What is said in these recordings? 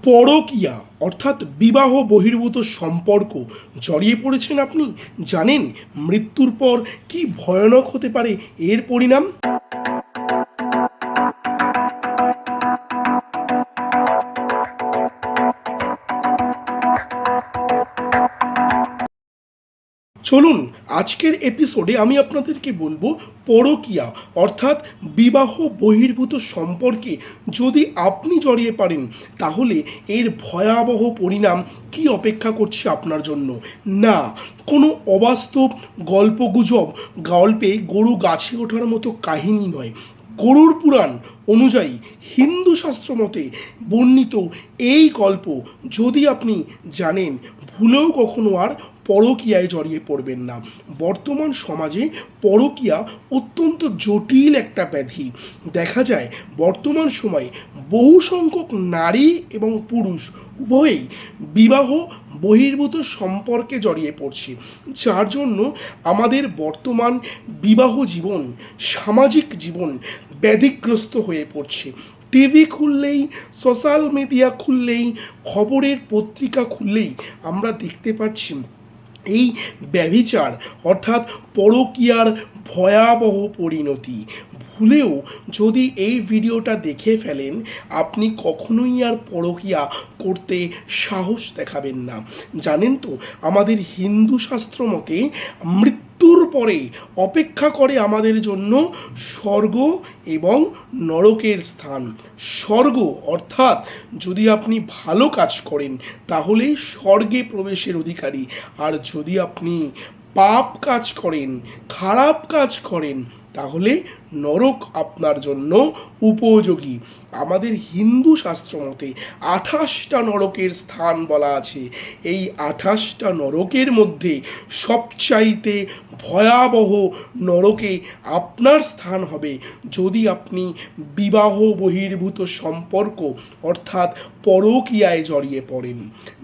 পরকীয়া অর্থাৎ বিবাহ বহির্ভূত সম্পর্ক জড়িয়ে পড়েছেন আপনি? জানেন মৃত্যুর পর কি ভয়ানক হতে পারে এর পরিণাম? চলুন আজকের এপিসোডে আমি আপনাদেরকে বলবো পরকীয়া অর্থাৎ বিবাহ বহির্ভূত সম্পর্কে যদি আপনি জড়িয়ে পড়েন তাহলে এর ভয়াবহ পরিণাম কি অপেক্ষা করছে আপনার জন্য। না কোনো অবাস্তব গল্পগুজব গল্পে গরু গাছে ওঠার মতো কাহিনী নয়। গরুর পুরাণ অনুযায়ী হিন্দু শাস্ত্র মতে বর্ণিত এই গল্প যদি আপনি জানেন ভুলেও কখনো আর পরকীয়ায় জড়িয়ে পড়বেন না। বর্তমান সমাজে পরকীয়া অত্যন্ত জটিল একটা ব্যাধি। দেখা যায় বর্তমান সময়ে বহু সংখ্যক নারী এবং পুরুষ উভয়েই বিবাহ বহির্ভূত সম্পর্কে জড়িয়ে পড়ছে, যার জন্য আমাদের বর্তমান বিবাহ জীবন সামাজিক জীবন ব্যাধিগ্রস্ত হয়ে পড়ছে। টিভি খুললেই সোশ্যাল মিডিয়া খুললেই খবরের পত্রিকা খুললেই আমরা দেখতে পাচ্ছি এই ব্যভিচার অর্থাৎ পরকীয়ার ভয়াবহ পরিণতি। ভুলেও যদি এই ভিডিওটা দেখে ফেলেন আপনি কখনোই আর পরকীয়া করতে সাহস দেখাবেন না। জানেন তো আমাদের হিন্দু শাস্ত্র মতে মৃত্যুর পরে অপেক্ষা করে আমাদের জন্য স্বর্গ এবং নরকের স্থান। স্বর্গ অর্থাৎ যদি আপনি ভালো কাজ করেন তাহলে স্বর্গে প্রবেশের অধিকারী, আর যদি আপনি পাপ কাজ করেন খারাপ কাজ করেন তাহলে নরক আপনার জন্য উপযোগী। আমাদের হিন্দু শাস্ত্র মতে 28টা নরকের স্থান বলা আছে। এই 28টা নরকের মধ্যে সবচাইতে ভয়াবহ নরকে আপনার স্থান হবে যদি আপনি বিবাহ বহির্ভূত সম্পর্ক অর্থাৎ পরকীয়ায় জড়িয়ে পড়েন।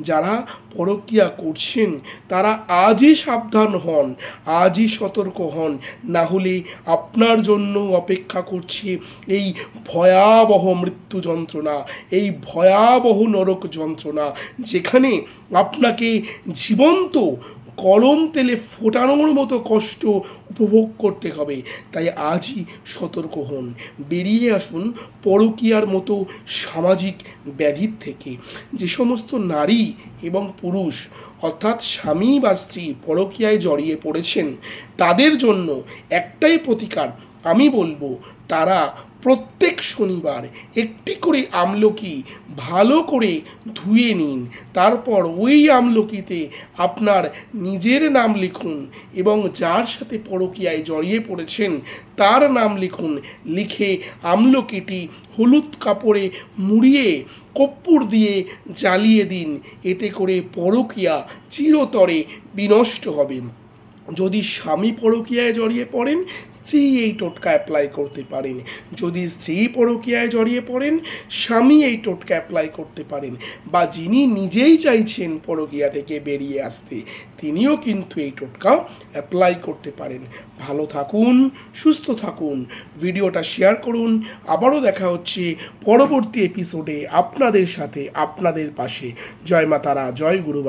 যারা পরকীয়া করছেন তারা আজই সাবধান হন, আজই সতর্ক হন, না হলে আপনার জন্য অপেক্ষা করছে এই ভয়াবহ মৃত্যু যন্ত্রণা, এই ভয়াবহ নরক যন্ত্রণা, যেখানে আপনাকে জীবন্ত গরম তেলে ফোটানোর মতো কষ্ট উপভোগ করতে হবে। তাই আজই সতর্ক হন, বেরিয়ে আসুন পরকীয়ার মতো সামাজিক ব্যাধির থেকে। যে সমস্ত নারী এবং পুরুষ অর্থাৎ স্বামী বা স্ত্রী পরকীয়ায় জড়িয়ে পড়েছেন তাদের জন্য একটাই প্রতিকার আমি বলবো, তারা প্রত্যেক শনিবার একটি করে আমলকি ভালো করে ধুয়ে নিন, তারপর ওই আমলকিতে আপনার নিজের নাম লিখুন এবং যার সাথে পরকীয়ায় জড়িয়ে পড়েছেন তার নাম লিখুন। লিখে আমলকিটি হলুদ কাপড়ে মুড়িয়ে কর্পূর দিয়ে জ্বালিয়ে দিন, এতে করে পরকীয়া চিরতরে বিনষ্ট হবে। যদি স্বামী পরকীয়ায় জড়িয়ে পড়েন স্ত্রী এই টোটকা অ্যাপ্লাই করতে পারেন, যদি স্ত্রী পরকীয়ায় জড়িয়ে পড়েন স্বামী এই টোটকা অ্যাপ্লাই করতে পারেন, বা যিনি নিজেই চাইছেন পরকীয়া থেকে বেরিয়ে আসতে তিনিও কিন্তু এই টোটকা অ্যাপ্লাই করতে পারেন। ভালো থাকুন, সুস্থ থাকুন, ভিডিওটা শেয়ার করুন। আবারও দেখা হচ্ছে পরবর্তী এপিসোডে আপনাদের সাথে, আপনাদের পাশে। জয় মা তারা, জয় গুরু।